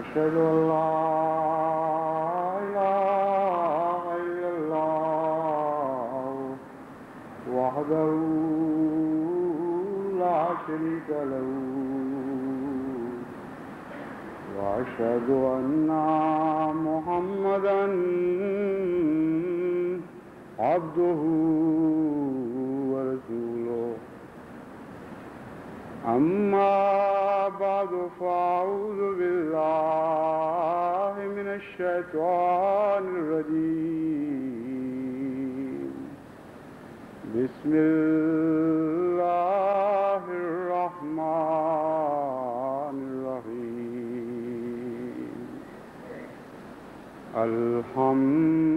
أشهد أن لا إله إلا الله وحده لا شريك له وأشهد أن محمدا عبده ورسوله أما بعد فأعوذ بالله من الشيطان الرجيم بسم الله الرحمن الرحيم الحمد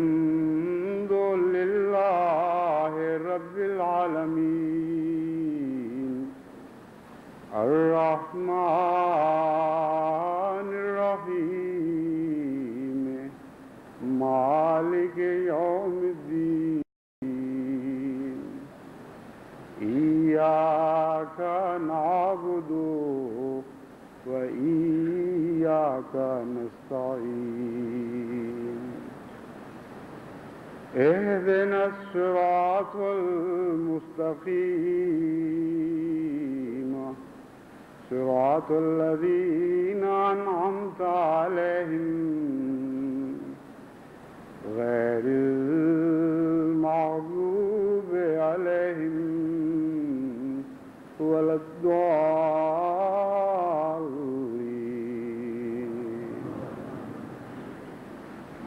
لله رب العالمين الرحمن الرحيم مالك يوم الدين إياك نعبد وإياك نستعين اهدنا الصراط المستقيم صراط الذين أنعمت عليهم غير المغضوب عليهم ولا الضالين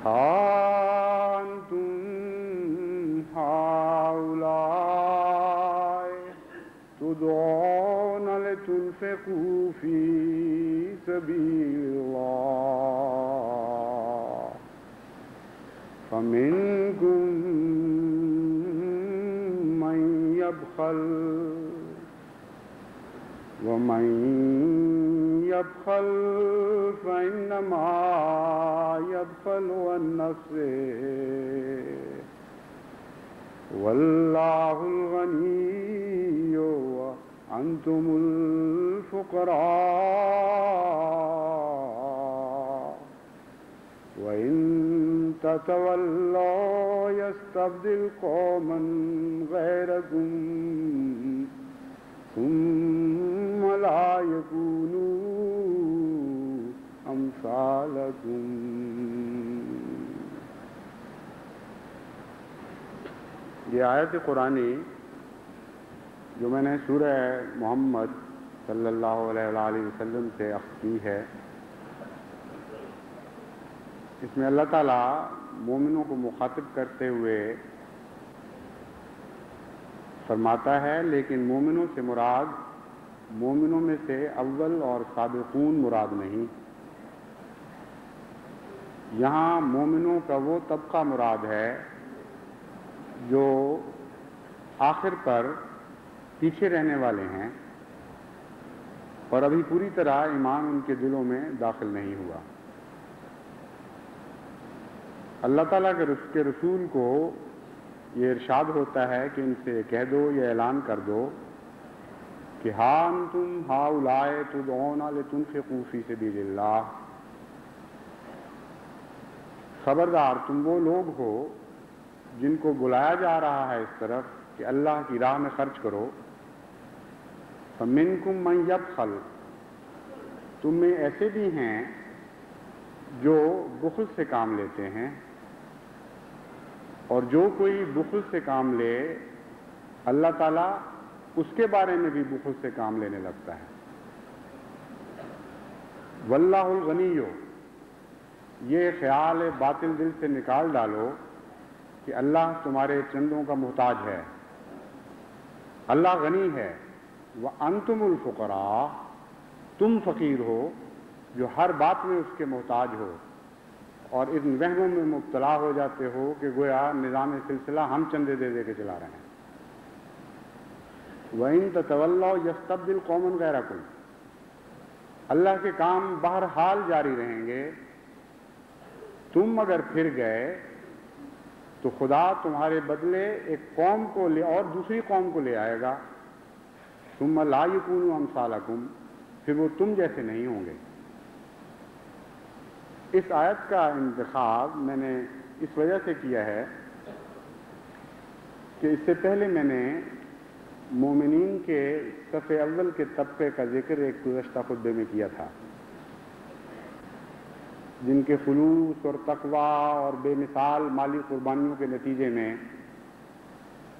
أنتم هؤلاء تدعون لتنفقوا في سبيل الله فمنكم من يبخل ومن يبخل فإنما يبخل عن نفسه والله الغني وأنتم الفقراء وإن تتولوا يستبدل قوما غيركم ثم لا يكونوا أمثالكم. یہ آیت قرآنی جو میں نے سورہ محمد صلی اللہ علیہ وآلہ وسلم سے اخذ کی ہے، اس میں اللہ تعالیٰ مومنوں کو مخاطب کرتے ہوئے فرماتا ہے، لیکن مومنوں سے مراد مومنوں میں سے اول اور سابقون مراد نہیں، یہاں مومنوں کا وہ طبقہ مراد ہے جو آخر پر پیچھے رہنے والے ہیں اور ابھی پوری طرح ایمان ان کے دلوں میں داخل نہیں ہوا۔ اللہ تعالیٰ کے رسول کو یہ ارشاد ہوتا ہے کہ ان سے کہہ دو، یہ اعلان کر دو کہ ہاں انتم ہؤلاء تدعون لتنفقوا فی سبیل اللہ، خبردار تم وہ لوگ ہو جن کو بلایا جا رہا ہے اس طرف کہ اللہ کی راہ میں خرچ کرو۔ فمنکم من یبخل، تم میں ایسے بھی ہیں جو بخل سے کام لیتے ہیں، اور جو کوئی بخل سے کام لے اللہ تعالیٰ اس کے بارے میں بھی بخل سے کام لینے لگتا ہے۔ واللہ الغنی، یہ خیال باطل دل سے نکال ڈالو کہ اللہ تمہارے چندوں کا محتاج ہے، اللہ غنی ہے۔ وَأَنْتُمُ الْفُقَرَاءُ، تم فقیر ہو جو ہر بات میں اس کے محتاج ہو، اور ان وہموں میں مبتلا ہو جاتے ہو کہ گویا نظام سلسلہ ہم چندے دے دے کے چلا رہے ہیں۔ وَإِن تَتَوَلَّوْا يَسْتَبْدِلْ قَوْمًا غَيْرَكُمْ، اللہ کے کام بہرحال جاری رہیں گے، تم اگر پھر گئے تو خدا تمہارے بدلے ایک قوم کو لے اور دوسری قوم کو لے آئے گا، ثم لا یکونوا امثالکم، پھر وہ تم جیسے نہیں ہوں گے۔ اس آیت کا انتخاب میں نے اس وجہ سے کیا ہے کہ اس سے پہلے میں نے مومنین کے صف اول کے طبقے کا ذکر ایک گزشتہ خطبے میں کیا تھا، جن کے خلوص اور تقوی اور بے مثال مالی قربانیوں کے نتیجے میں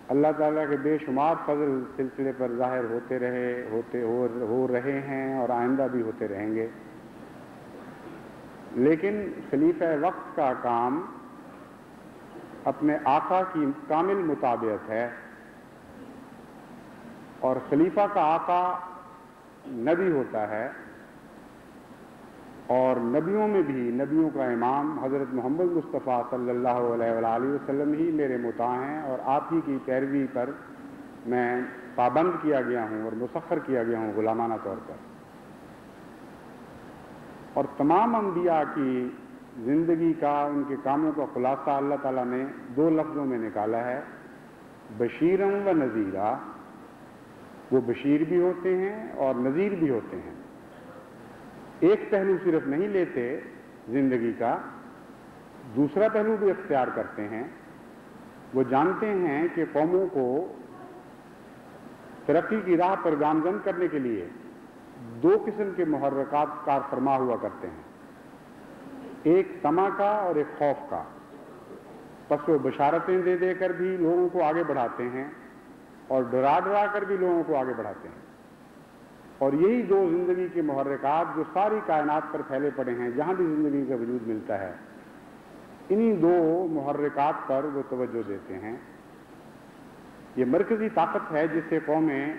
اللہ تعالیٰ کے بے شمار فضل سلسلے پر ظاہر ہو رہے ہیں اور آئندہ بھی ہوتے رہیں گے۔ لیکن خلیفہ وقت کا کام اپنے آقا کی کامل مطابقت ہے، اور خلیفہ کا آقا نبی ہوتا ہے، اور نبیوں میں بھی نبیوں کا امام حضرت محمد مصطفیٰ صلی اللہ علیہ وآلہ وسلم ہی میرے مطاع ہیں، اور آپ ہی کی پیروی پر میں پابند کیا گیا ہوں اور مسخر کیا گیا ہوں غلامانہ طور پر۔ اور تمام انبیاء کی زندگی کا، ان کے کاموں کا خلاصہ اللہ تعالیٰ نے 2 لفظوں میں نکالا ہے، بشیرا و نذیرا۔ وہ بشیر بھی ہوتے ہیں اور نذیر بھی ہوتے ہیں، ایک پہلو صرف نہیں لیتے زندگی کا، دوسرا پہلو بھی اختیار کرتے ہیں۔ وہ جانتے ہیں کہ قوموں کو ترقی کی راہ پر گامزن کرنے کے لیے 2 قسم کے محرکات کار فرما ہوا کرتے ہیں، ایک طمع کا اور ایک خوف کا۔ پس وہ بشارتیں دے دے کر بھی لوگوں کو آگے بڑھاتے ہیں اور ڈرا ڈرا کر بھی لوگوں کو آگے بڑھاتے ہیں، اور یہی 2 زندگی کے محرکات جو ساری کائنات پر پھیلے پڑے ہیں، جہاں بھی زندگی کا وجود ملتا ہے، انہی 2 محرکات پر وہ توجہ دیتے ہیں۔ یہ مرکزی طاقت ہے جس سے قومیں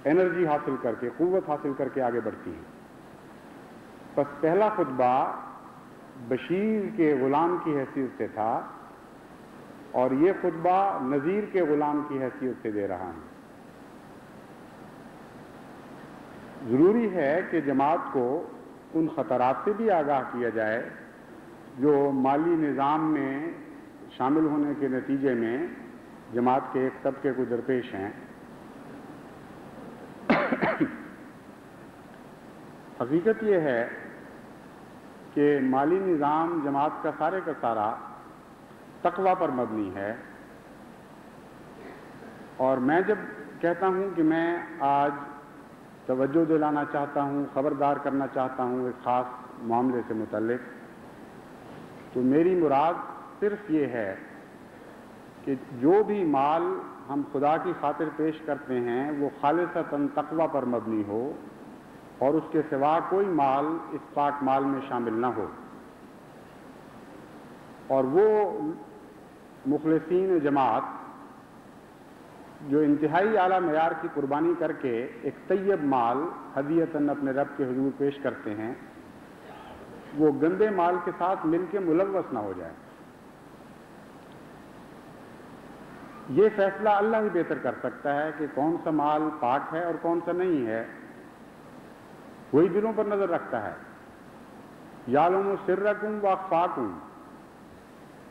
انرجی حاصل کر کے، قوت حاصل کر کے آگے بڑھتی ہیں۔ بس پہلا خطبہ بشیر کے غلام کی حیثیت سے تھا، اور یہ خطبہ نذیر کے غلام کی حیثیت سے دے رہا ہوں۔ ضروری ہے کہ جماعت کو ان خطرات سے بھی آگاہ کیا جائے جو مالی نظام میں شامل ہونے کے نتیجے میں جماعت کے ایک طبقے کو درپیش ہیں۔ حقیقت یہ ہے کہ مالی نظام جماعت کا سارے کا سارا تقوی پر مبنی ہے، اور میں جب کہتا ہوں کہ میں آج توجہ دلانا چاہتا ہوں، خبردار کرنا چاہتا ہوں ایک خاص معاملے سے متعلق، تو میری مراد صرف یہ ہے کہ جو بھی مال ہم خدا کی خاطر پیش کرتے ہیں وہ خالصتاً تقوی پر مبنی ہو، اور اس کے سوا کوئی مال اس پاک مال میں شامل نہ ہو۔ اور وہ مخلصین جماعت جو انتہائی اعلیٰ معیار کی قربانی کر کے ایک طیب مال ہدیتاً اپنے رب کے حضور پیش کرتے ہیں، وہ گندے مال کے ساتھ مل کے ملوث نہ ہو جائے۔ یہ فیصلہ اللہ ہی بہتر کر سکتا ہے کہ کون سا مال پاک ہے اور کون سا نہیں ہے، وہی دلوں پر نظر رکھتا ہے۔ یعلم سرکم واخفاکم،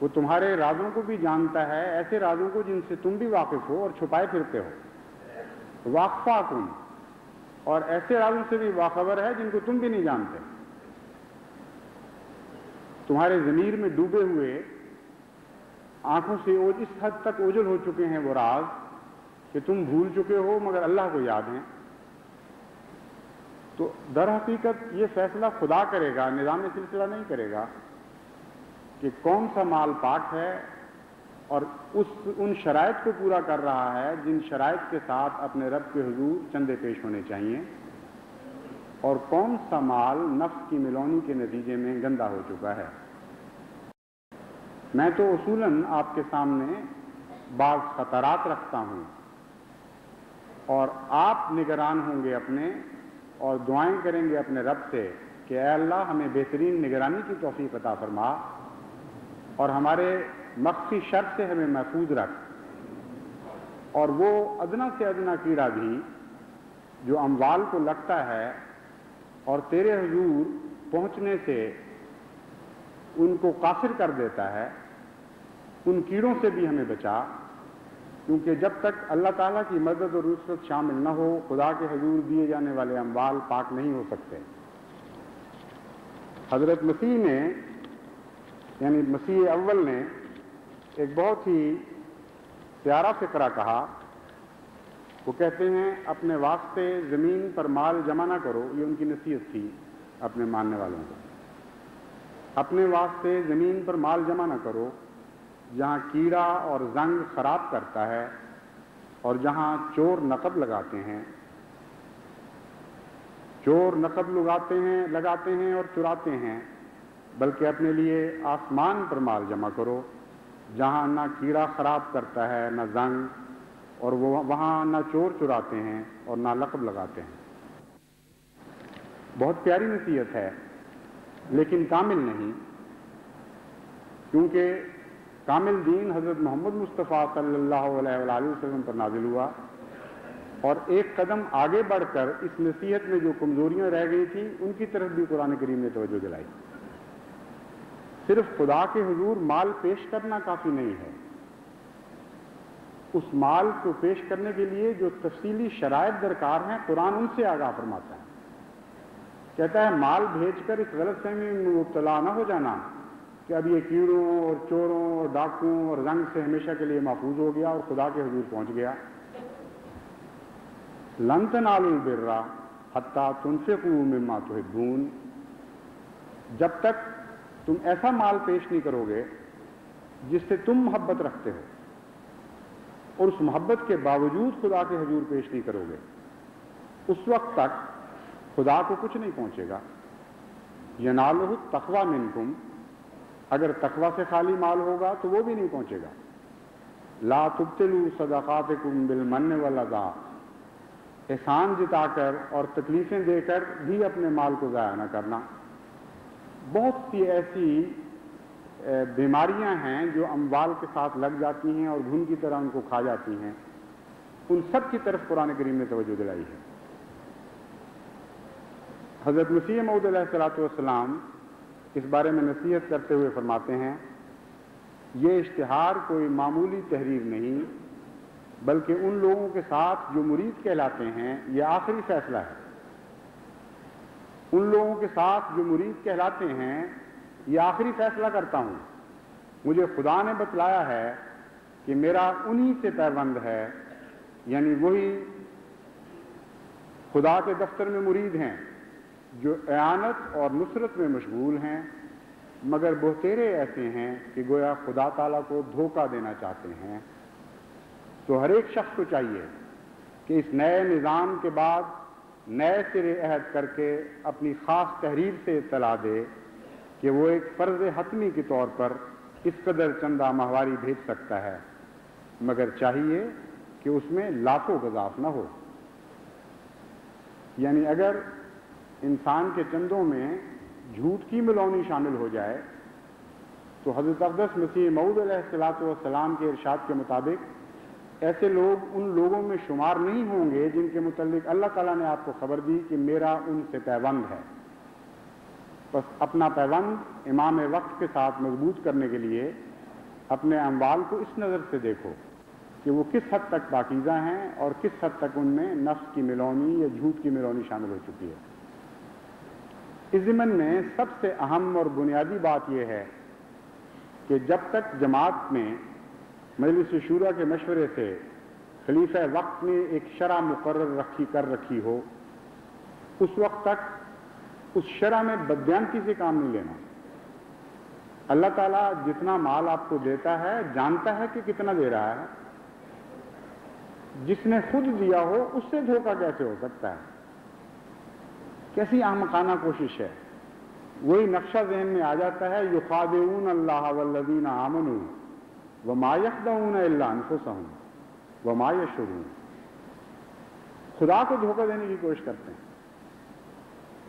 وہ تمہارے رازوں کو بھی جانتا ہے، ایسے رازوں کو جن سے تم بھی واقف ہو اور چھپائے پھرتے ہو۔ واخفاکم، اور ایسے رازوں سے بھی باخبر ہے جن کو تم بھی نہیں جانتے۔ تمہارے ضمیر میں ڈوبے ہوئے، آنکھوں سے اس حد تک اوجھل ہو چکے ہیں وہ راز کہ تم بھول چکے ہو مگر اللہ کو یاد ہیں۔ تو در حقیقت یہ فیصلہ خدا کرے گا، نظام سلسلہ نہیں کرے گا کہ کون سا مال پاک ہے اور ان شرائط کو پورا کر رہا ہے جن شرائط کے ساتھ اپنے رب کے حضور چندے پیش ہونے چاہیے، اور کون سا مال نفس کی ملونی کے نتیجے میں گندا ہو چکا ہے۔ میں تو اصولاً آپ کے سامنے بعض خطرات رکھتا ہوں، اور آپ نگران ہوں گے اپنے، اور دعائیں کریں گے اپنے رب سے کہ اے اللہ ہمیں بہترین نگرانی کی توفیق عطا فرما، اور ہمارے مخفی شر سے ہمیں محفوظ رکھ، اور وہ ادنا سے ادنا کیڑا بھی جو اموال کو لگتا ہے اور تیرے حضور پہنچنے سے ان کو قاصر کر دیتا ہے، ان کیڑوں سے بھی ہمیں بچا، کیونکہ جب تک اللہ تعالیٰ کی مدد اور نصرت شامل نہ ہو خدا کے حضور دیے جانے والے اموال پاک نہیں ہو سکتے۔ حضرت مسیح نے یعنی مسیح اول نے ایک بہت ہی پیارا فقرہ کہا. وہ کہتے ہیں اپنے واسطے زمین پر مال جمع نہ کرو. یہ ان کی نصیحت تھی اپنے ماننے والوں کو. اپنے واسطے زمین پر مال جمع نہ کرو جہاں کیڑا اور زنگ خراب کرتا ہے اور جہاں چور نقب لگاتے ہیں. چور نقب لگاتے ہیں اور چراتے ہیں، بلکہ اپنے لیے آسمان پر مال جمع کرو جہاں نہ کیڑا خراب کرتا ہے نہ زنگ، اور وہاں نہ چور چراتے ہیں اور نہ لقب لگاتے ہیں. بہت پیاری نصیحت ہے لیکن کامل نہیں، کیونکہ کامل دین حضرت محمد مصطفیٰ صلی اللہ علیہ وآلہ وسلم پر نازل ہوا، اور ایک قدم آگے بڑھ کر اس نصیحت میں جو کمزوریاں رہ گئی تھیں ان کی طرف بھی قرآن کریم نے توجہ دلائی. صرف خدا کے حضور مال پیش کرنا کافی نہیں ہے. اس مال کو پیش کرنے کے لیے جو تفصیلی شرائط درکار ہیں قرآن ان سے آگاہ فرماتا ہے. کہتا ہے مال بھیج کر اس غلط فہمی میں مبتلا نہ ہو جانا کہ اب یہ کیڑوں اور چوروں اور ڈاکوؤں اور رنگ سے ہمیشہ کے لیے محفوظ ہو گیا اور خدا کے حضور پہنچ گیا. لن تنالوا البر حتی تنفقوا مما تحبون. جب تک تم ایسا مال پیش نہیں کرو گے جس سے تم محبت رکھتے ہو اور اس محبت کے باوجود خدا کے حضور پیش نہیں کرو گے، اس وقت تک خدا کو کچھ نہیں پہنچے گا. ینالہ التقوی منکم، اگر تقوی سے خالی مال ہوگا تو وہ بھی نہیں پہنچے گا. لا تبطلوا صدقاتکم بالمن والاذی، احسان جتا کر اور تکلیفیں دے کر بھی اپنے مال کو ضائع نہ کرنا. بہت سی ایسی بیماریاں ہیں جو اموال کے ساتھ لگ جاتی ہیں اور گھن کی طرح ان کو کھا جاتی ہیں. ان سب کی طرف قرآن کریم نے توجہ دلائی ہے. حضرت مسیح موعود علیہ الصلوۃ والسلام اس بارے میں نصیحت کرتے ہوئے فرماتے ہیں یہ اشتہار کوئی معمولی تحریر نہیں بلکہ ان لوگوں کے ساتھ جو مرید کہلاتے ہیں یہ آخری فیصلہ ہے. ان لوگوں کے ساتھ جو مرید کہلاتے ہیں یہ آخری فیصلہ کرتا ہوں. مجھے خدا نے بتلایا ہے کہ میرا انہی سے پیوند ہے، یعنی وہی خدا کے دفتر میں مرید ہیں جو اعانت اور نصرت میں مشغول ہیں، مگر بہتیرے ایسے ہیں کہ گویا خدا تعالیٰ کو دھوکہ دینا چاہتے ہیں. تو ہر ایک شخص کو چاہیے کہ اس نئے نظام کے بعد نئے سرے عہد کر کے اپنی خاص تحریر سے اطلاع دے کہ وہ ایک فرض حتمی کے طور پر اس قدر چندہ ماہواری بھیج سکتا ہے، مگر چاہیے کہ اس میں لاکھوں گزاف نہ ہو. یعنی اگر انسان کے چندوں میں جھوٹ کی ملونی شامل ہو جائے تو حضرت اقدس مسیح موعود علیہ الصلوۃ والسلام کے ارشاد کے مطابق ایسے لوگ ان لوگوں میں شمار نہیں ہوں گے جن کے متعلق اللہ تعالیٰ نے آپ کو خبر دی کہ میرا ان سے پیوند ہے. بس اپنا پیوند امام وقت کے ساتھ مضبوط کرنے کے لیے اپنے اموال کو اس نظر سے دیکھو کہ وہ کس حد تک پاکیزہ ہیں اور کس حد تک ان میں نفس کی ملونی یا جھوٹ کی ملونی شامل ہو چکی ہے. اس ضمن میں سب سے اہم اور بنیادی بات یہ ہے کہ جب تک جماعت میں مجلس شورا کے مشورے سے خلیفہ وقت نے ایک شرح مقرر کر رکھی ہو اس وقت تک اس شرح میں بددیانتی سے کام نہیں لینا. اللہ تعالیٰ جتنا مال آپ کو دیتا ہے جانتا ہے کہ کتنا دے رہا ہے. جس نے خود دیا ہو اس سے دھوکہ کیسے ہو سکتا ہے؟ کیسی احمقانہ کوشش ہے. وہی نقشہ ذہن میں آ جاتا ہے یخادعون اللہ والذین آمنوا وما یخدعون الا انفسهم وما یشعرون. خدا کو دھوکہ دینے کی کوشش کرتے ہیں.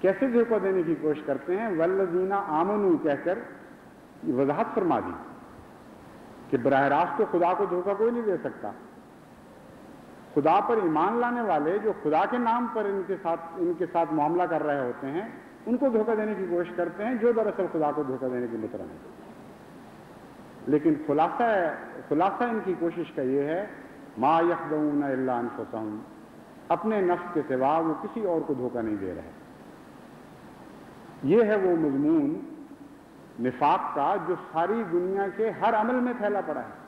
کیسے دھوکہ دینے کی کوشش کرتے ہیں؟ والذین آمنوا کہہ کر وضاحت فرما دی کہ براہ راست تو خدا کو دھوکہ کوئی نہیں دے سکتا. خدا پر ایمان لانے والے جو خدا کے نام پر ان کے ساتھ معاملہ کر رہے ہوتے ہیں ان کو دھوکہ دینے کی کوشش کرتے ہیں جو دراصل خدا کو دھوکہ دینے کی مترم ہے. لیکن خلاصہ ان کی کوشش کا یہ ہے ما یخدعون الا انفسهم، اپنے نفس کے سوا وہ کسی اور کو دھوکہ نہیں دے رہے. یہ ہے وہ مضمون نفاق کا جو ساری دنیا کے ہر عمل میں پھیلا پڑا ہے۔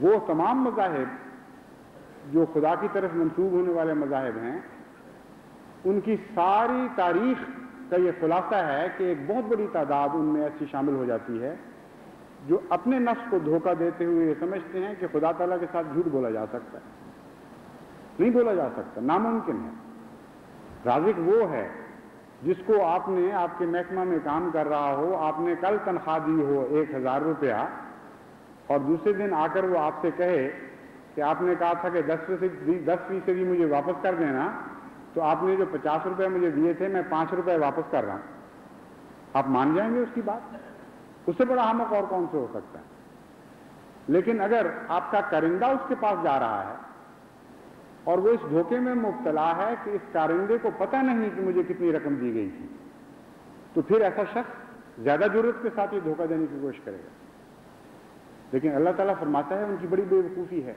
وہ تمام مذاہب جو خدا کی طرف منسوب ہونے والے مذاہب ہیں، ان کی ساری تاریخ کا یہ خلاصہ ہے کہ ایک بہت بڑی تعداد ان میں ایسی شامل ہو جاتی ہے جو اپنے نفس کو دھوکہ دیتے ہوئے یہ سمجھتے ہیں کہ خدا تعالیٰ کے ساتھ جھوٹ بولا جا سکتا ہے۔ نہیں بولا جا سکتا، ناممکن ہے۔ رازق وہ ہے جس کو آپ نے آپ کے محکمہ میں کام کر رہا ہو، آپ نے کل تنخواہ دی ہو 1000 روپیہ، اور دوسرے دن آ کر وہ آپ سے کہے کہ آپ نے کہا تھا کہ 10% مجھے واپس کر دینا، تو آپ نے جو 50 روپے مجھے دیے تھے میں 5 روپے واپس کر رہا ہوں، آپ مان جائیں گے اس کی بات؟ اس سے بڑا احمق اور کون سے ہو سکتا ہے؟ لیکن اگر آپ کا کرندہ اس کے پاس جا رہا ہے اور وہ اس دھوکے میں مبتلا ہے کہ اس کارندے کو پتہ نہیں کہ مجھے کتنی رقم دی گئی تھی، تو پھر ایسا شخص زیادہ جرأت کے ساتھ یہ دھوکہ دینے کی کوشش کرے گا۔ لیکن اللہ تعالیٰ فرماتا ہے ان کی بڑی بے وقوفی ہے،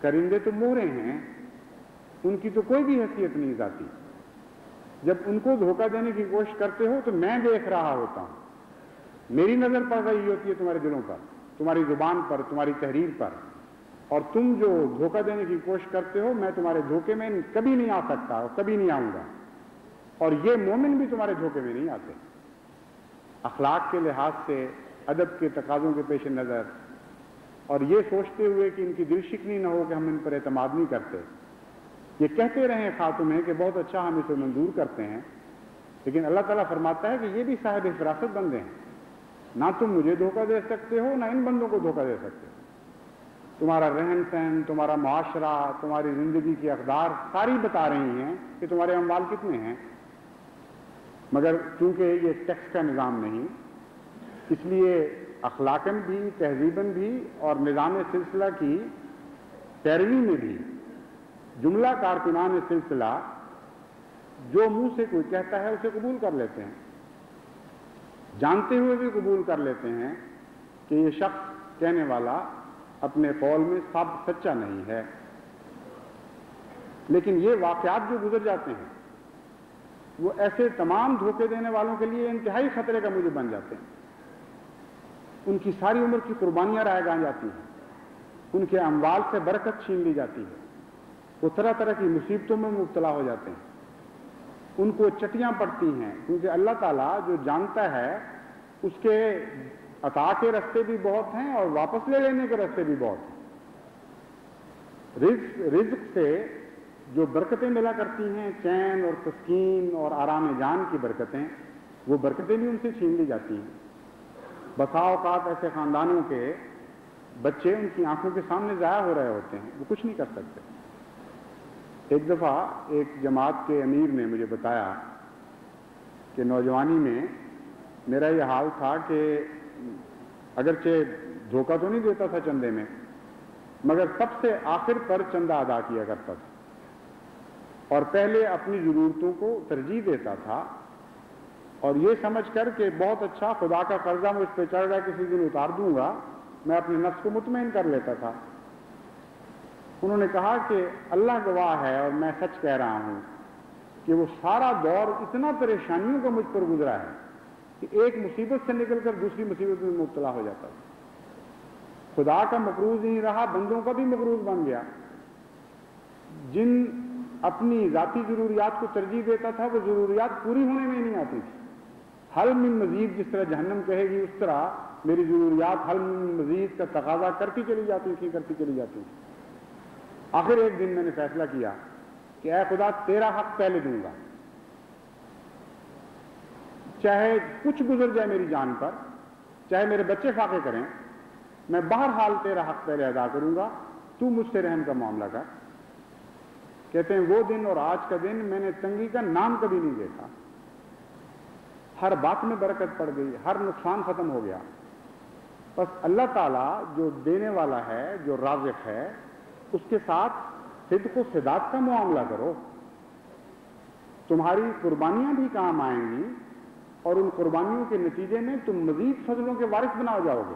کرندے تو مورے ہیں، ان کی تو کوئی بھی حیثیت نہیں ذاتی۔ جب ان کو دھوکہ دینے کی کوشش کرتے ہو تو میں دیکھ رہا ہوتا ہوں، میری نظر پڑ رہی ہوتی ہے تمہارے دلوں پر، تمہاری زبان پر، تمہاری تحریر پر، اور تم جو دھوکہ دینے کی کوشش کرتے ہو میں تمہارے دھوکے میں کبھی نہیں آ سکتا اور کبھی نہیں آؤں گا، اور یہ مومن بھی تمہارے دھوکے میں نہیں آتے۔ اخلاق کے لحاظ سے، ادب کے تقاضوں کے پیش نظر، اور یہ سوچتے ہوئے کہ ان کی دل شکنی نہ ہو کہ ہم ان پر اعتماد نہیں کرتے، یہ کہتے رہیں خاتمیں کہ بہت اچھا ہم اسے منظور کرتے ہیں، لیکن اللہ تعالیٰ فرماتا ہے کہ یہ بھی صاحب فراست بندے ہیں، نہ تم مجھے دھوکہ دے سکتے ہو نہ ان بندوں کو دھوکہ دے سکتے ہو۔ تمہارا رہن سہن، تمہارا معاشرہ، تمہاری زندگی کی اقدار ساری بتا رہی ہیں کہ تمہارے اموال کتنے ہیں، مگر چونکہ یہ ٹیکس کا نظام نہیں، اس لیے اخلاقاً بھی، تہذیباً بھی، اور نظام سلسلہ کی پیروی میں بھی جملہ کارکنان سلسلہ جو منہ سے کوئی کہتا ہے اسے قبول کر لیتے ہیں، جانتے ہوئے بھی قبول کر لیتے ہیں کہ یہ شخص کہنے والا اپنے قول میں سب سچا نہیں ہے۔ لیکن یہ واقعات جو گزر جاتے ہیں وہ ایسے تمام دھوکے دینے والوں کے لیے انتہائی خطرے کا موجب بن جاتے ہیں۔ ان کی ساری عمر کی قربانیاں رائے گاہ جاتی ہیں، ان کے اموال سے برکت چھین لی جاتی ہے، وہ طرح طرح کی مصیبتوں میں مبتلا ہو جاتے ہیں، ان کو چٹیاں پڑتی ہیں، کیونکہ اللہ تعالیٰ جو جانتا ہے اس کے عطا کے رستے بھی بہت ہیں اور واپس لے لینے کے رستے بھی بہت ہیں۔ رزق سے جو برکتیں ملا کرتی ہیں، چین اور تسکین اور آرام جان کی برکتیں، وہ برکتیں بھی ان سے چھین لی جاتی ہیں۔ بسا اوقات ایسے خاندانوں کے بچے ان کی آنکھوں کے سامنے ضائع ہو رہے ہوتے ہیں، وہ کچھ نہیں کر سکتے۔ ایک دفعہ ایک جماعت کے امیر نے مجھے بتایا کہ نوجوانی میں میرا یہ حال تھا کہ اگرچہ دھوکہ تو نہیں دیتا تھا چندے میں، مگر سب سے آخر پر چندہ ادا کیا کرتا تھا، اور پہلے اپنی ضرورتوں کو ترجیح دیتا تھا، اور یہ سمجھ کر کہ بہت اچھا خدا کا قرضہ مجھ پہ چڑھ رہا ہے، کسی دن اتار دوں گا، میں اپنے نفس کو مطمئن کر لیتا تھا۔ انہوں نے کہا کہ اللہ گواہ ہے اور میں سچ کہہ رہا ہوں کہ وہ سارا دور اتنا پریشانیوں کا مجھ پر گزرا ہے کہ ایک مصیبت سے نکل کر دوسری مصیبت میں مبتلا ہو جاتا تھا۔ خدا کا مقروض نہیں رہا، بندوں کا بھی مقروض بن گیا۔ جن اپنی ذاتی ضروریات کو ترجیح دیتا تھا وہ ضروریات پوری ہونے میں نہیں آتی تھی۔ حل من مزید، جس طرح جہنم کہے گی اس طرح میری ضروریات حل من مزید کا تقاضا کرتی چلی جاتی تھی۔ آخر ایک دن میں نے فیصلہ کیا کہ اے خدا، تیرا حق پہلے دوں گا، چاہے کچھ گزر جائے میری جان پر، چاہے میرے بچے فاقے کریں، میں بہرحال تیرا حق پہلے ادا کروں گا، تو مجھ سے رحم کا معاملہ کر۔ کہتے ہیں وہ دن اور آج کا دن میں نے تنگی کا نام کبھی نہیں دیکھا، ہر بات میں برکت پڑ گئی، ہر نقصان ختم ہو گیا۔ بس اللہ تعالیٰ جو دینے والا ہے، جو رازق ہے، اس کے ساتھ صدق و صداقت کا معاملہ کرو، تمہاری قربانیاں بھی کام آئیں گی، اور ان قربانیوں کے نتیجے میں تم مزید فضلوں کے وارث بنا جاؤ گے۔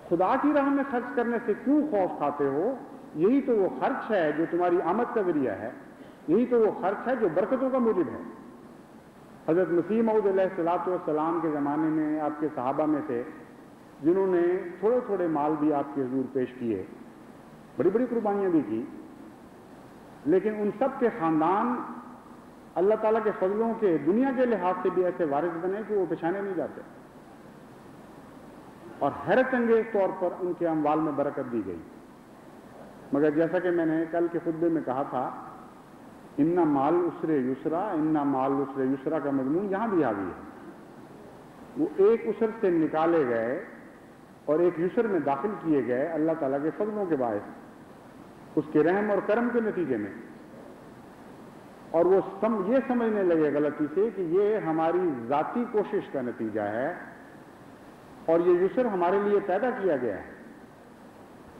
خدا کی راہ میں خرچ کرنے سے کیوں خوف کھاتے ہو؟ یہی تو وہ خرچ ہے جو تمہاری آمد کا ذریعہ ہے، یہی تو وہ خرچ ہے جو برکتوں کا موجب ہے۔ حضرت مسیح موعود علیہ الصلوۃ والسلام کے زمانے میں آپ کے صحابہ میں سے جنہوں نے تھوڑے تھوڑے مال بھی آپ کے حضور پیش کیے، بڑی بڑی قربانیاں بھی کی، لیکن ان سب کے خاندان اللہ تعالیٰ کے فضلوں کے دنیا کے لحاظ سے بھی ایسے وارث بنے کہ وہ پچھانے نہیں جاتے، اور حیرت انگیز طور پر ان کے اموال میں برکت دی گئی۔ مگر جیسا کہ میں نے کل کے خطبے میں کہا تھا، اِنَّ مَعَ الْعُسْرِ يُسْرًا، اِنَّ مَعَ الْعُسْرِ يُسْرًا کا مضمون یہاں بھی حاوی ہے۔ وہ ایک عسر سے نکالے گئے اور ایک یسر میں داخل کیے گئے اللہ تعالیٰ کے فضلوں کے باعث، اس کے رحم اور کرم کے نتیجے میں، اور وہ یہ سمجھنے لگے غلطی سے کہ یہ ہماری ذاتی کوشش کا نتیجہ ہے اور یہ یسر ہمارے لیے پیدا کیا گیا ہے،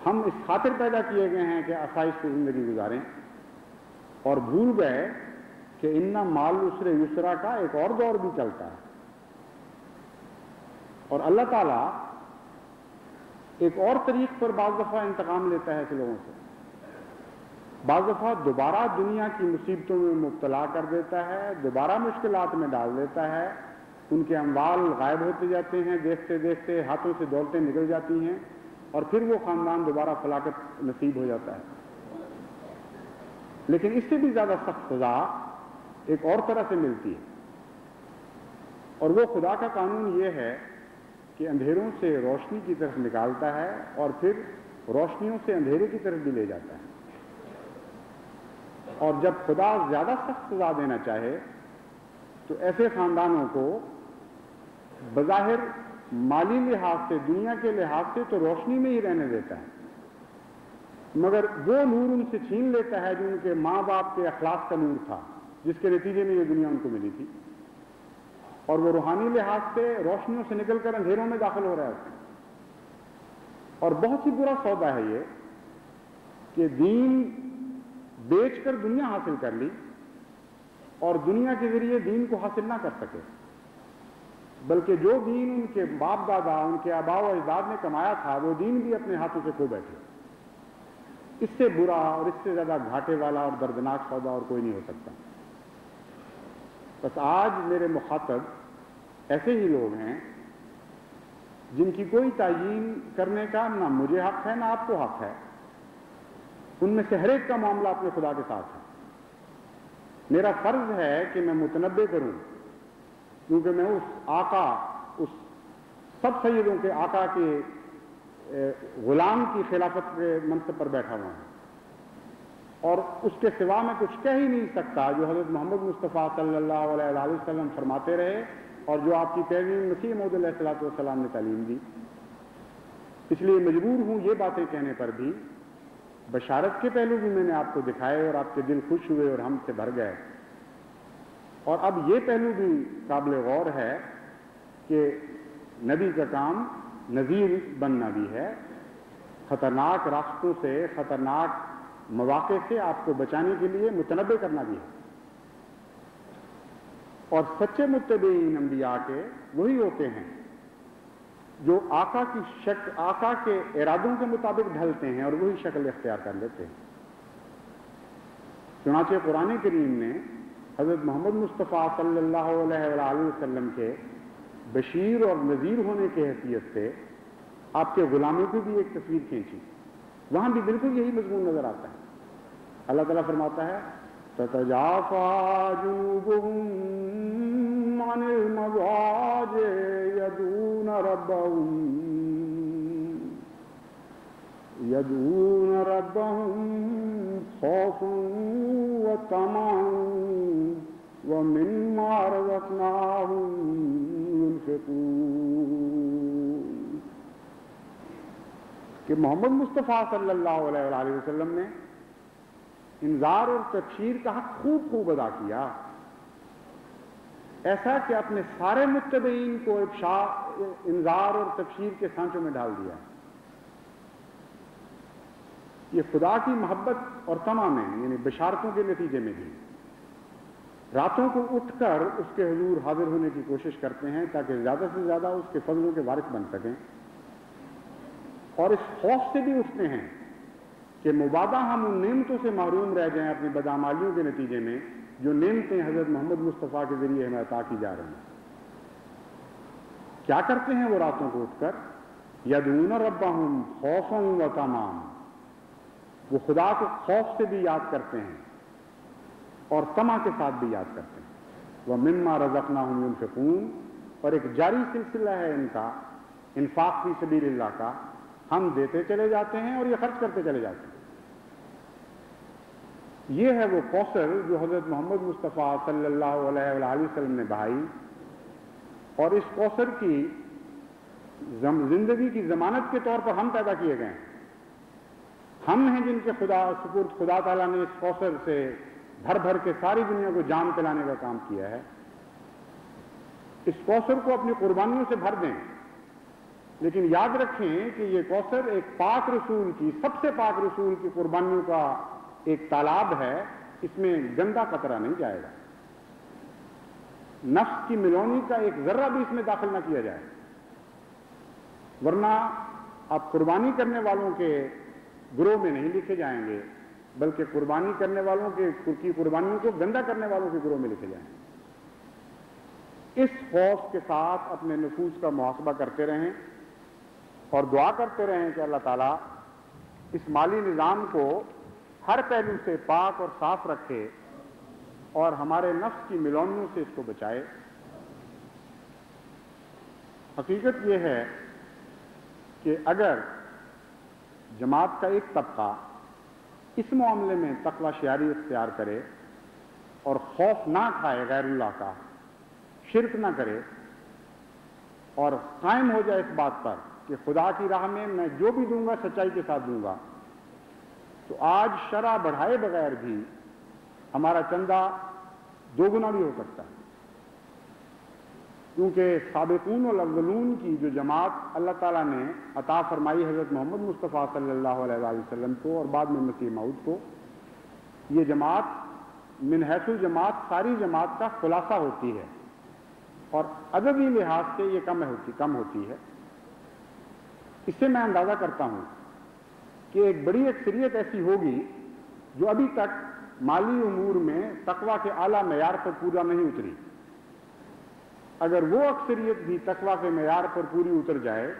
ہم اس خاطر پیدا کیے گئے ہیں کہ آسائش سے زندگی گزاریں، اور بھول گئے کہ اِنَّ مَعَ الْعُسْرِ يُسْرًا کا ایک اور دور بھی چلتا ہے، اور اللہ تعالیٰ ایک اور طریق پر بعض دفعہ انتقام لیتا ہے ایسے لوگوں سے، بعض دفعہ دوبارہ دنیا کی مصیبتوں میں مبتلا کر دیتا ہے، دوبارہ مشکلات میں ڈال دیتا ہے، ان کے اموال غائب ہوتے جاتے ہیں، دیکھتے دیکھتے ہاتھوں سے دولتیں نکل جاتی ہیں، اور پھر وہ خاندان دوبارہ فلاکت نصیب ہو جاتا ہے۔ لیکن اس سے بھی زیادہ سخت سزا ایک اور طرح سے ملتی ہے، اور وہ خدا کا قانون یہ ہے کہ اندھیروں سے روشنی کی طرف نکالتا ہے اور پھر روشنیوں سے اندھیرے کی طرف بھی لے جاتا ہے، اور جب خدا زیادہ سخت سزا دینا چاہے تو ایسے خاندانوں کو بظاہر مالی لحاظ سے، دنیا کے لحاظ سے تو روشنی میں ہی رہنے دیتا ہے، مگر وہ نور ان سے چھین لیتا ہے جو ان کے ماں باپ کے اخلاق کا نور تھا، جس کے نتیجے میں یہ دنیا ان کو ملی تھی، اور وہ روحانی لحاظ سے روشنیوں سے نکل کر اندھیروں میں داخل ہو رہا ہے۔ اور بہت ہی برا سودا ہے یہ کہ دین بیچ کر دنیا حاصل کر لی اور دنیا کے ذریعے دین کو حاصل نہ کر سکے، بلکہ جو دین ان کے باپ دادا، ان کے آباء و اجداد نے کمایا تھا، وہ دین بھی اپنے ہاتھوں سے کھو بیٹھے۔ اس سے برا اور اس سے زیادہ گھاٹے والا اور دردناک سودا اور کوئی نہیں ہو سکتا۔ بس آج میرے مخاطب ایسے ہی لوگ ہیں جن کی کوئی تعیین کرنے کا نہ مجھے حق ہے نہ آپ کو حق ہے، ان میں سے ہر ایک کا معاملہ اپنے خدا کے ساتھ ہے۔ میرا فرض ہے کہ میں متنبع کروں، کیونکہ میں اس آقا، اس سب سیدوں کے آقا کے غلام کی خلافت کے منصب پر بیٹھا ہوا ہوں، اور اس کے سوا میں کچھ کہہ ہی نہیں سکتا جو حضرت محمد مصطفیٰ صلی اللہ علیہ وسلم فرماتے رہے اور جو آپ کی پیروی مسیح موعود علیہ الصلوۃ والسلام نے تعلیم دی۔ اس لیے مجبور ہوں یہ باتیں کہنے پر بھی، بشارت کے پہلو بھی میں نے آپ کو دکھائے اور آپ کے دل خوش ہوئے اور ہم سے بھر گئے، اور اب یہ پہلو بھی قابل غور ہے کہ نبی کا کام نذیر بننا بھی ہے، خطرناک راستوں سے، خطرناک مواقع سے آپ کو بچانے کے لیے متنبع کرنا بھی ہے، اور سچے متبعین انبیاء کے وہی ہوتے ہیں جو آقا کے ارادوں کے مطابق ڈھلتے ہیں اور وہی شکل اختیار کر لیتے ہیں۔ چنانچہ قرآن کریم نے حضرت محمد مصطفیٰ صلی اللہ علیہ وآلہ وسلم کے بشیر اور نذیر ہونے کی حیثیت سے آپ کے غلاموں کی بھی ایک تصویر کھینچی، وہاں بھی بالکل یہی مضمون نظر آتا ہے۔ اللہ تعالیٰ فرماتا ہے تتجافى جنوبهم عن المضاجع يدعون ربهم خوفا وطمعا ومما رزقناهم ينفقون، کہ محمد مصطفیٰ صلی اللہ علیہ وسلم نے انذار اور تبشیر کا حق خوب ادا کیا، ایسا کہ اپنے سارے متبعین کو انذار اور تبشیر کے سانچوں میں ڈال دیا۔ یہ خدا کی محبت اور طمع میں، یعنی بشارتوں کے نتیجے میں بھی راتوں کو اٹھ کر اس کے حضور حاضر ہونے کی کوشش کرتے ہیں تاکہ زیادہ سے زیادہ اس کے فضلوں کے وارث بن سکیں، اور اس خوف سے بھی اٹھتے ہیں کہ مبادا ہم ان نعمتوں سے محروم رہ جائیں اپنی بدعمالیوں کے نتیجے میں جو نعمتیں حضرت محمد مصطفیٰ کے ذریعے ہمیں عطا کی جا رہی ہیں۔ کیا کرتے ہیں وہ راتوں کو اٹھ کر؟ یدعون ربہم خوفا و طمعا، وہ خدا کو خوف سے بھی یاد کرتے ہیں اور طمع کے ساتھ بھی یاد کرتے ہیں۔ وَمِمَّا رَزَقْنَاهُمْ يُنْفِقُونَ، اور ایک جاری سلسلہ ہے ان کا انفاق فی سبیل اللہ کا، ہم دیتے چلے جاتے ہیں اور یہ خرچ کرتے چلے جاتے ہیں۔ یہ ہے وہ کوثر جو حضرت محمد مصطفیٰ صلی اللہ علیہ وآلہ وسلم نے بہائی، اور اس کوثر کی زندگی کی ضمانت کے طور پر ہم پیدا کیے گئے ہیں۔ ہم ہیں جن کے سپرد خدا تعالیٰ نے اس کوثر سے بھر بھر کے ساری دنیا کو جام پلانے کا کام کیا ہے۔ اس کوثر کو اپنی قربانیوں سے بھر دیں، لیکن یاد رکھیں کہ یہ کوثر ایک پاک رسول کی، سب سے پاک رسول کی قربانیوں کا ایک تالاب ہے، اس میں گندا قطرہ نہیں جائے گا، نفس کی ملونی کا ایک ذرہ بھی اس میں داخل نہ کیا جائے، ورنہ آپ قربانی کرنے والوں کے گروہ میں نہیں لکھے جائیں گے، بلکہ قربانی کرنے والوں کی قربانیوں کو گندا کرنے والوں کے گروہ میں لکھے جائیں گے۔ اس خوف کے ساتھ اپنے نفوس کا محاسبہ کرتے رہیں اور دعا کرتے رہیں کہ اللہ تعالیٰ اس مالی نظام کو ہر پہلو سے پاک اور صاف رکھے اور ہمارے نفس کی ملونیوں سے اس کو بچائے۔ حقیقت یہ ہے کہ اگر جماعت کا ایک طبقہ اس معاملے میں تقوی شعاری اختیار کرے اور خوف نہ کھائے غیر اللہ کا، شرک نہ کرے اور قائم ہو جائے اس بات پر کہ خدا کی راہ میں جو بھی دوں گا سچائی کے ساتھ دوں گا، تو آج شرع بڑھائے بغیر بھی ہمارا چندہ دو گنا بھی ہو سکتا ہے، کیونکہ سابقون والاولون کی جو جماعت اللہ تعالیٰ نے عطا فرمائی حضرت محمد مصطفیٰ صلی اللہ علیہ وآلہ وسلم کو اور بعد میں مسیح موعود کو، یہ جماعت من حیث الجماعت ساری جماعت کا خلاصہ ہوتی ہے اور عددی لحاظ سے یہ کم ہوتی ہے۔ اس سے میں اندازہ کرتا ہوں کہ ایک بڑی اکثریت ایسی ہوگی جو ابھی تک مالی امور میں تقویٰ کے اعلیٰ معیار پر پورا نہیں اتری۔ اگر وہ اکثریت بھی تقویٰ کے معیار پر پوری اتر جائے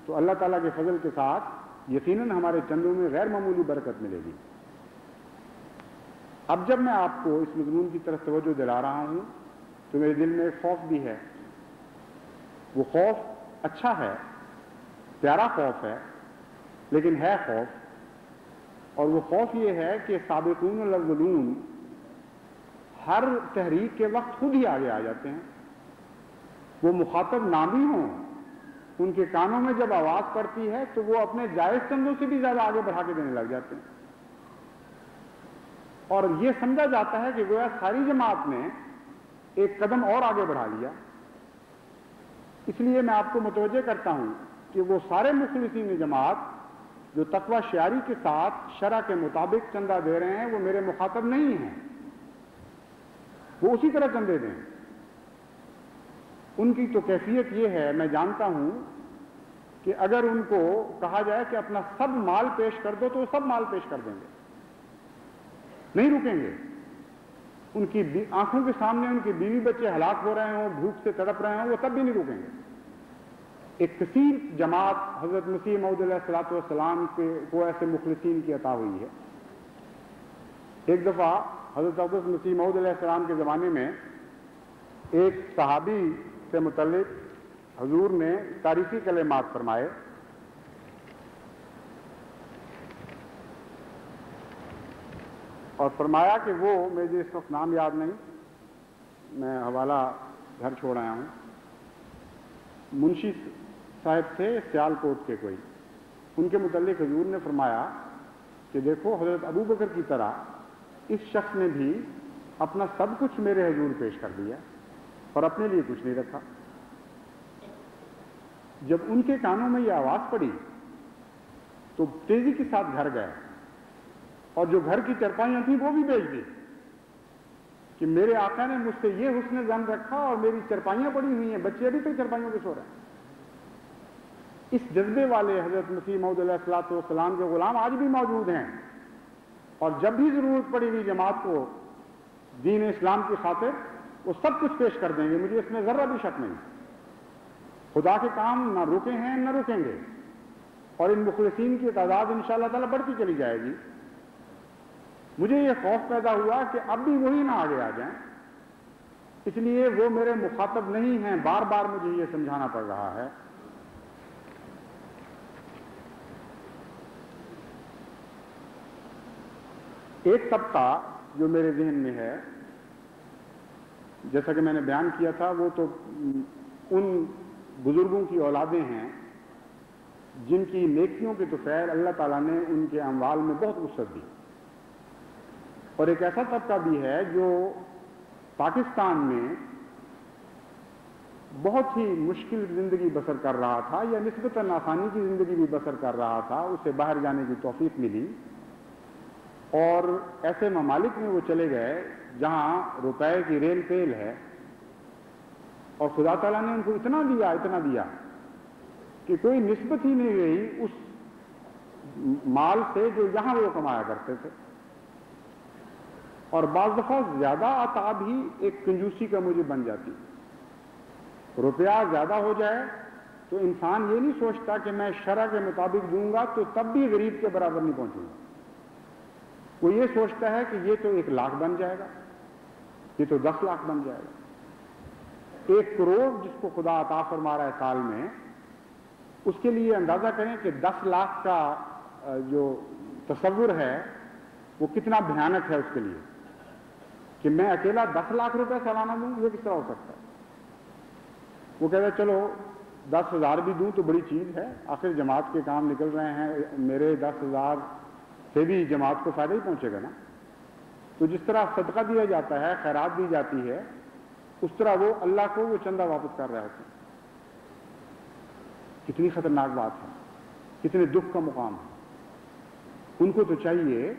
تو اللہ تعالیٰ کے فضل کے ساتھ یقیناً ہمارے چندوں میں غیر معمولی برکت ملے گی۔ اب جب میں آپ کو اس مضمون کی طرف توجہ دلا رہا ہوں تو میرے دل میں ایک خوف بھی ہے۔ وہ خوف اچھا ہے، پیارا خوف ہے، لیکن ہے خوف، اور وہ خوف یہ ہے کہ سابقون الاولون ہر تحریک کے وقت خود ہی آگے آ جاتے ہیں۔ وہ مخاطب نہ بھی ہوں، ان کے کانوں میں جب آواز پڑتی ہے تو وہ اپنے جائز چندوں سے بھی زیادہ آگے بڑھا کے دینے لگ جاتے ہیں، اور یہ سمجھا جاتا ہے کہ گویا ساری جماعت نے ایک قدم اور آگے بڑھا لیا۔ اس لیے میں آپ کو متوجہ کرتا ہوں کہ وہ سارے مخلصین جماعت جو تقوی شعاری کے ساتھ شرع کے مطابق چندہ دے رہے ہیں وہ میرے مخاطب نہیں ہیں، وہ اسی طرح چندے دیں۔ ان کی تو کیفیت یہ ہے، میں جانتا ہوں کہ اگر ان کو کہا جائے کہ اپنا سب مال پیش کر دو تو وہ سب مال پیش کر دیں گے، نہیں رکیں گے۔ ان کی آنکھوں کے سامنے ان کے بیوی بچے ہلاک ہو رہے ہوں، بھوک سے تڑپ رہے ہوں، وہ تب بھی نہیں رکیں گے۔ ایک کثیر جماعت حضرت مسیح موعود علیہ الصلوۃ والسلام کو ایسے مخلصین کی عطا ہوئی ہے۔ ایک دفعہ حضرت مسیح موعود علیہ السلام کے زمانے میں ایک صحابی سے متعلق حضور نے تاریخی کلمات فرمائے۔ اور فرمایا کہ وہ، مجھے اس وقت نام یاد نہیں، میں حوالہ گھر چھوڑ آیا ہوں، منشی صاحب تھے سیال کوٹ کے کوئی، ان کے متعلق حضور نے فرمایا کہ دیکھو حضرت ابو بکر کی طرح اس شخص نے بھی اپنا سب کچھ میرے حضور پیش کر دیا اور اپنے لیے کچھ نہیں رکھا۔ جب ان کے کانوں میں یہ آواز پڑی تو تیزی کے ساتھ گھر گئے اور جو گھر کی چرپائیاں تھیں وہ بھی بیچ دی کہ میرے آقا نے مجھ سے یہ حسن ظن رکھا اور میری چرپائیاں پڑی ہوئی ہیں، بچے ابھی تک چرپائیوں پہ سو رہے ہیں۔ اس جذبے والے حضرت مسیح موعود علیہ الصلوۃ والسلام کے غلام آج بھی موجود ہیں، اور جب بھی ضرورت پڑے گی جماعت کو دین اسلام کی خاطر وہ سب کچھ پیش کر دیں گے، مجھے اس میں ذرہ بھی شک نہیں۔ خدا کے کام نہ رکے ہیں نہ رکیں گے، اور ان مخلصین کی تعداد انشاءاللہ تعالیٰ بڑھتی چلی جائے گی۔ مجھے یہ خوف پیدا ہوا کہ اب بھی وہی نہ آگے آ جائیں، اس لیے وہ میرے مخاطب نہیں ہیں، بار بار مجھے یہ سمجھانا پڑ رہا ہے۔ ایک طبقہ جو میرے ذہن میں ہے، جیسا کہ میں نے بیان کیا تھا، وہ تو ان بزرگوں کی اولادیں ہیں جن کی نیکیوں کے طفیل اللہ تعالیٰ نے ان کے اموال میں بہت وسعت دی، اور ایک ایسا طبقہ بھی ہے جو پاکستان میں بہت ہی مشکل زندگی بسر کر رہا تھا، یا نسبتاً آسانی کی زندگی بھی بسر کر رہا تھا، اسے باہر جانے کی توفیق ملی، اور ایسے ممالک میں وہ چلے گئے جہاں روپے کی ریل پیل ہے، اور خدا تعالیٰ نے ان کو اتنا دیا کہ کوئی نسبت ہی نہیں رہی اس مال سے جو یہاں وہ کمایا کرتے تھے، اور بعض دفعہ زیادہ عطا بھی ایک کنجوسی کا موجب بن جاتی۔ روپیہ زیادہ ہو جائے تو انسان یہ نہیں سوچتا کہ میں شرع کے مطابق دوں گا تو تب بھی غریب کے برابر نہیں پہنچوں گا، وہ یہ سوچتا ہے کہ یہ تو 1 لاکھ بن جائے گا، یہ تو 10 لاکھ بن جائے گا۔ 1 کروڑ جس کو خدا عطا فرما رہا ہے سال میں، اس کے لیے اندازہ کریں کہ 10 لاکھ کا جو تصور ہے وہ کتنا بھیانک ہے اس کے لیے، کہ میں اکیلا 10 لاکھ روپے سالانہ دوں، یہ کس طرح ہو سکتا ہے؟ وہ کہتا ہے چلو 10,000 بھی دوں تو بڑی چیز ہے، آخر جماعت کے کام نکل رہے ہیں، میرے 10,000 سے بھی جماعت کو فائدہ ہی پہنچے گا نا۔ تو جس طرح صدقہ دیا جاتا ہے، خیرات دی جاتی ہے، اس طرح وہ اللہ کو وہ چندہ واپس کر رہے ہوتے ہیں۔ کتنی خطرناک بات ہے، کتنے دکھ کا مقام ہے۔ ان کو تو چاہیے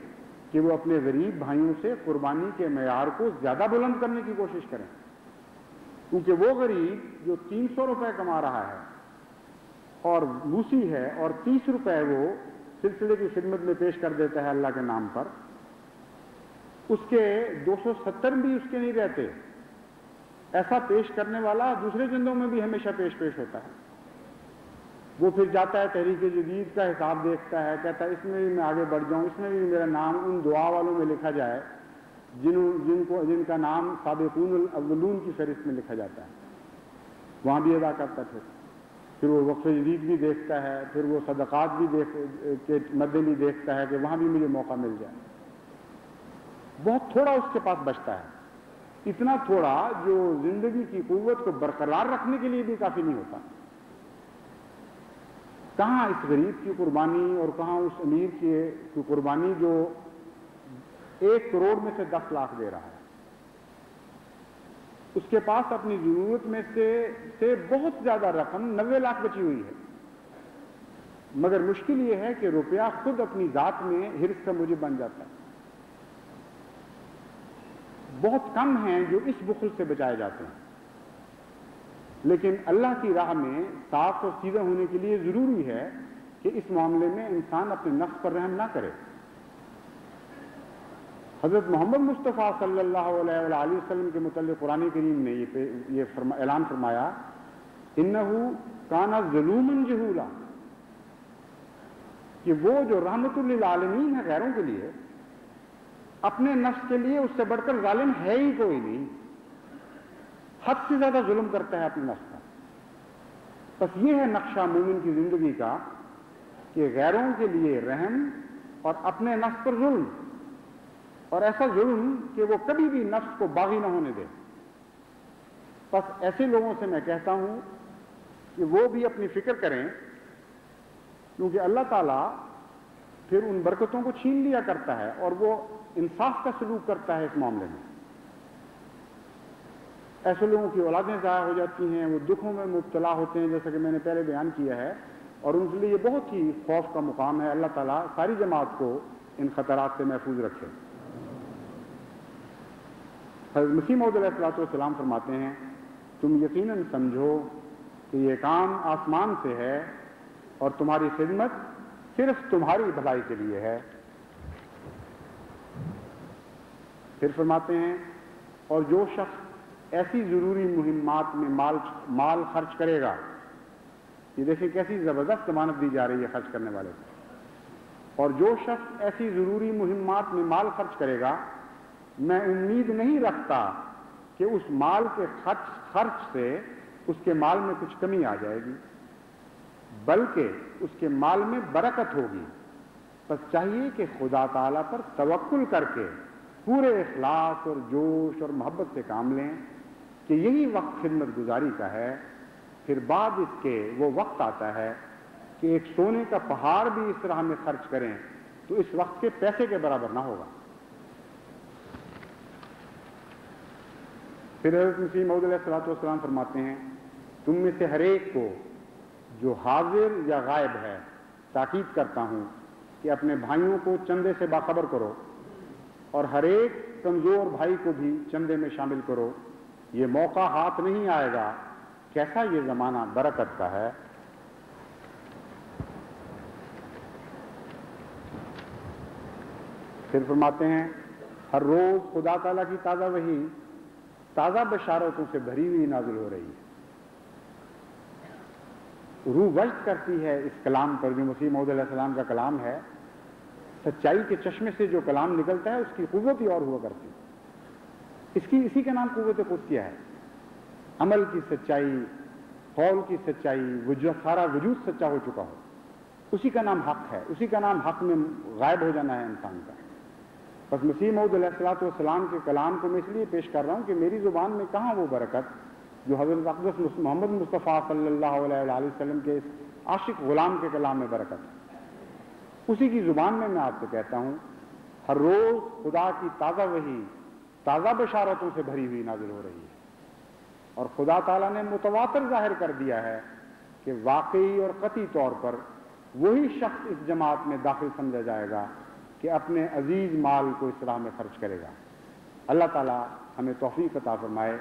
کہ وہ اپنے غریب بھائیوں سے قربانی کے معیار کو زیادہ بلند کرنے کی کوشش کریں، کیونکہ وہ غریب جو 300 روپے کما رہا ہے اور موسی ہے، اور 30 روپے وہ سلسلے کی خدمت میں پیش کر دیتا ہے اللہ کے نام پر، اس کے 270 بھی اس کے نہیں رہتے۔ ایسا پیش کرنے والا دوسرے چندوں میں بھی ہمیشہ پیش ہوتا ہے۔ وہ پھر جاتا ہے تحریک جدید کا حساب دیکھتا ہے، کہتا ہے اس میں بھی میں آگے بڑھ جاؤں، اس میں بھی میرا نام ان دعا والوں میں لکھا جائے جن کا نام سابقون الاولون کی فہرست میں لکھا جاتا ہے، وہاں بھی ادا کرتا ہے۔ پھر وہ وقف جدید بھی دیکھتا ہے، پھر وہ صدقات بھی کے مدے بھی دیکھتا ہے کہ وہاں بھی مجھے موقع مل جائے۔ بہت تھوڑا اس کے پاس بچتا ہے، اتنا تھوڑا جو زندگی کی قوت کو برقرار رکھنے کے لیے بھی کافی نہیں ہوتا۔ کہاں اس غریب کی قربانی اور کہاں اس امیر کی قربانی جو 1 کروڑ میں سے 10 لاکھ دے رہا ہے۔ اس کے پاس اپنی ضرورت میں سے بہت زیادہ رقم 90 لاکھ بچی ہوئی ہے، مگر مشکل یہ ہے کہ روپیہ خود اپنی ذات میں حرص کا موجب بن جاتا ہے۔ بہت کم ہیں جو اس بخل سے بچائے جاتے ہیں، لیکن اللہ کی راہ میں صاف اور سیدھا ہونے کے لیے ضروری ہے کہ اس معاملے میں انسان اپنے نفس پر رحم نہ کرے۔ حضرت محمد مصطفیٰ صلی اللہ علیہ وآلہ وسلم کے متعلق قرآن کریم نے یہ اعلان فرمایا، انہو کان ظلوما جہولا، کہ وہ جو رحمت للعالمین ہے غیروں کے لیے، اپنے نفس کے لیے اس سے بڑھ کر ظالم ہے ہی کوئی نہیں، حد سے زیادہ ظلم کرتا ہے اپنے نفس کا۔ بس یہ ہے نقشہ مومن کی زندگی کا کہ غیروں کے لیے رحم اور اپنے نفس پر ظلم، اور ایسا ظلم کہ وہ کبھی بھی نفس کو باغی نہ ہونے دے۔ بس ایسے لوگوں سے میں کہتا ہوں کہ وہ بھی اپنی فکر کریں، کیونکہ اللہ تعالیٰ پھر ان برکتوں کو چھین لیا کرتا ہے، اور وہ انصاف کا سلوک کرتا ہے اس معاملے میں۔ ایسے لوگوں کی اولادیں ضائع ہو جاتی ہیں، وہ دکھوں میں مبتلا ہوتے ہیں، جیسا کہ میں نے پہلے بیان کیا ہے، اور ان کے لیے یہ بہت ہی خوف کا مقام ہے۔ اللہ تعالیٰ ساری جماعت کو ان خطرات سے محفوظ رکھے۔ حضرت مسیح موعود علیہ السلام فرماتے ہیں، تم یقیناً سمجھو کہ یہ کام آسمان سے ہے اور تمہاری خدمت صرف تمہاری بھلائی کے لیے ہے۔ پھر فرماتے ہیں اور جو شخص ایسی ضروری مہمات میں مال خرچ کرے گا، یہ دیکھیں کیسی زبردست ضمانت دی جا رہی ہے خرچ کرنے والے کو، اور جو شخص ایسی ضروری مہمات میں مال خرچ کرے گا، میں امید نہیں رکھتا کہ اس مال کے خرچ سے اس کے مال میں کچھ کمی آ جائے گی، بلکہ اس کے مال میں برکت ہوگی۔ بس چاہیے کہ خدا تعالیٰ پر توکل کر کے پورے اخلاص اور جوش اور محبت سے کام لیں کہ یہی وقت خدمت گزاری کا ہے۔ پھر بعد اس کے وہ وقت آتا ہے کہ ایک سونے کا پہاڑ بھی اس طرح ہمیں خرچ کریں تو اس وقت کے پیسے کے برابر نہ ہوگا۔ پھر حضرت مسیح موعود علیہ الصلوۃ والسلام فرماتے ہیں، تم میں سے ہر ایک کو جو حاضر یا غائب ہے تاکید کرتا ہوں کہ اپنے بھائیوں کو چندے سے باخبر کرو اور ہر ایک کمزور بھائی کو بھی چندے میں شامل کرو، یہ موقع ہاتھ نہیں آئے گا، کیسا یہ زمانہ برکت کا ہے۔ پھر فرماتے ہیں، ہر روز خدا تعالیٰ کی تازہ وحی تازہ بشارتوں سے بھری ہوئی نازل ہو رہی ہے، روح وجد کرتی ہے اس کلام پر جو مسیح موعود علیہ السلام کا کلام ہے۔ سچائی کے چشمے سے جو کلام نکلتا ہے اس کی قوت ہی اور ہوا کرتی ہے، اسی کا نام قوت قدسیہ ہے۔ عمل کی سچائی، قول کی سچائی، سارا وجود سچا ہو چکا ہو، اسی کا نام حق ہے، اسی کا نام حق میں غائب ہو جانا ہے انسان کا۔ بس مسیح موعود علیہ الصلوۃ والسلام کے کلام کو میں اس لیے پیش کر رہا ہوں کہ میری زبان میں کہاں وہ برکت جو حضرت اقدس محمد مصطفیٰ صلی اللہ علیہ وآلہ وسلم کے اس عاشق غلام کے کلام میں برکت ہے، اسی کی زبان میں آپ سے کہتا ہوں، ہر روز خدا کی تازہ وحی تازہ بشارتوں سے بھری ہوئی نازل ہو رہی ہے، اور خدا تعالیٰ نے متواتر ظاہر کر دیا ہے کہ واقعی اور قطعی طور پر وہی شخص اس جماعت میں داخل سمجھا جائے گا کہ اپنے عزیز مال کو اس راہ میں خرچ کرے گا۔ اللہ تعالیٰ ہمیں توفیق عطا فرمائے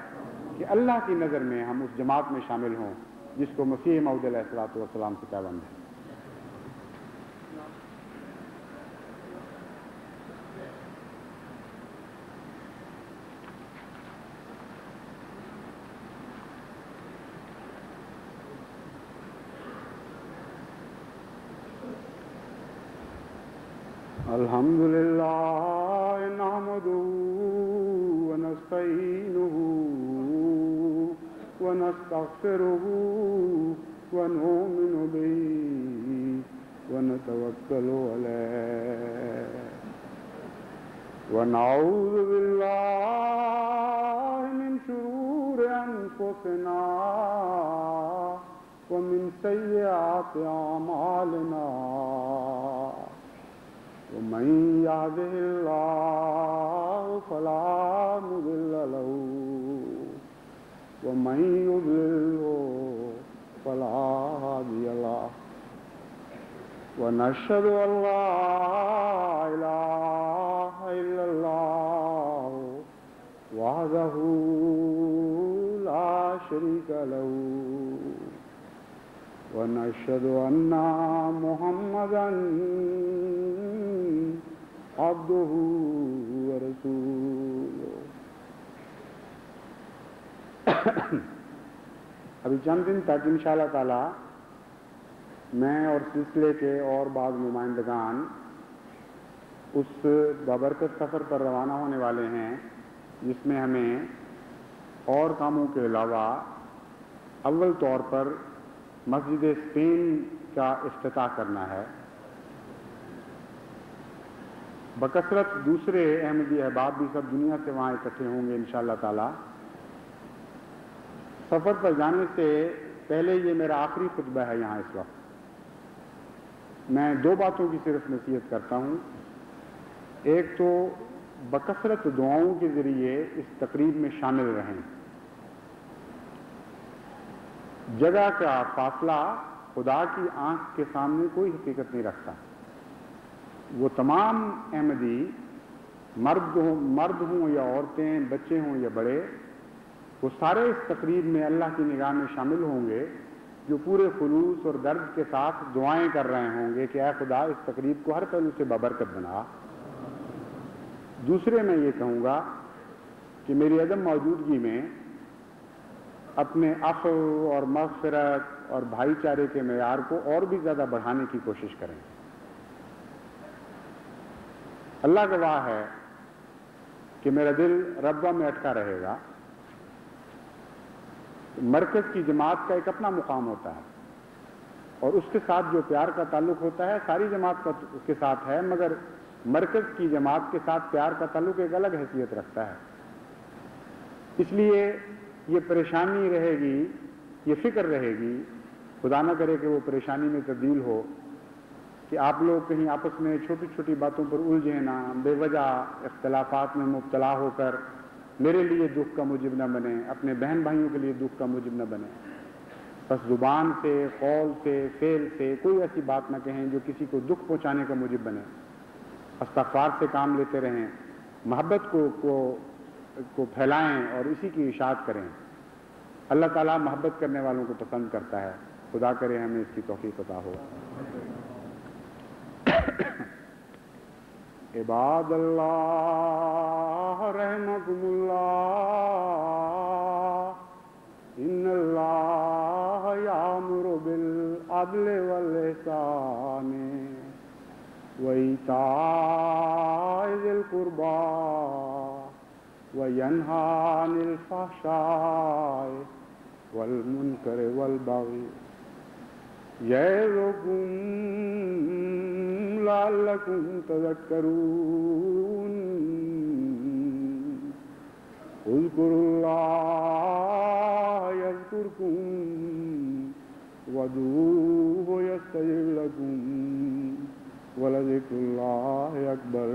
کہ اللہ کی نظر میں ہم اس جماعت میں شامل ہوں جس کو مسیح موعود علیہ الصلوۃ والسلام سے پیوند ہے۔ الحمد للہ نحمده ونستعینه ونستغفره ونؤمن به ونتوکل علیہ ونعوذ باللہ من شرور انفسنا ومن سیئات اعمالنا ومن يهده الله فلا مضل له ومن يضلل فلا هادي له ونشهد أن لا إله إلا الله وحده لا شريك له ونشهد أن محمدا عبده ورسوله۔ ابھی چند دن تک انشاءاللہ تعالی میں اور سلسلے کے اور بعض نمائندگان اس بابرکت سفر پر روانہ ہونے والے ہیں جس میں ہمیں اور کاموں کے علاوہ اول طور پر مسجد اسپین کا افتتاح کرنا ہے۔ بکثرت دوسرے احمدی احباب بھی سب دنیا سے وہاں اکٹھے ہوں گے انشاءاللہ تعالی۔ سفر پر جانے سے پہلے یہ میرا آخری خطبہ ہے یہاں اس وقت۔ میں دو باتوں کی صرف نصیحت کرتا ہوں، ایک تو بکثرت دعاؤں کے ذریعے اس تقریب میں شامل رہیں۔ جگہ کا فاصلہ خدا کی آنکھ کے سامنے کوئی حقیقت نہیں رکھتا۔ وہ تمام احمدی مرد ہوں یا عورتیں، بچے ہوں یا بڑے، وہ سارے اس تقریب میں اللہ کی نگاہ میں شامل ہوں گے جو پورے خلوص اور درد کے ساتھ دعائیں کر رہے ہوں گے کہ اے خدا اس تقریب کو ہر پہلو سے بابرکت بنا۔ دوسرے میں یہ کہوں گا کہ کہ میری عدم موجودگی میں اپنے عفو اور مغفرت اور بھائی چارے کے معیار کو اور بھی زیادہ بڑھانے کی کوشش کریں۔ اللہ گواہ ہے کہ میرا دل ربوہ میں اٹکا رہے گا۔ مرکز کی جماعت کا ایک اپنا مقام ہوتا ہے اور اس کے ساتھ جو پیار کا تعلق ہوتا ہے ساری جماعت کا اس کے ساتھ ہے، مگر مرکز کی جماعت کے ساتھ پیار کا تعلق ایک الگ حیثیت رکھتا ہے۔ اس لیے یہ پریشانی رہے گی، یہ فکر رہے گی، خدا نہ کرے کہ وہ پریشانی میں تبدیل ہو کہ آپ لوگ کہیں آپس میں چھوٹی چھوٹی باتوں پر الجھے نہ، بے وجہ اختلافات میں مبتلا ہو کر میرے لیے دکھ کا موجب نہ بنے، اپنے بہن بھائیوں کے لیے دکھ کا موجب نہ بنے۔ بس زبان سے، قول سے، فعل سے کوئی ایسی بات نہ کہیں جو کسی کو دکھ پہنچانے کا موجب بنے۔ استغفار سے کام لیتے رہیں، محبت کو پھیلائیں اور اسی کی اشاعت کریں۔ اللہ تعالیٰ محبت کرنے والوں کو پسند کرتا ہے۔ خدا کرے ہمیں اس کی توفیق عطا ہو۔ عباد اللہ رحمکم اللہ، ان اللہ یامر بالعدل والاحسان وایتاء ذی القربی وینہی عن الفحشاء والمنکر والبغی یعظکم لعلکم تذکرون۔ اذکروا اللہ یذکرکم وادعوہ یستجب لکم ولذکر اللہ اکبر۔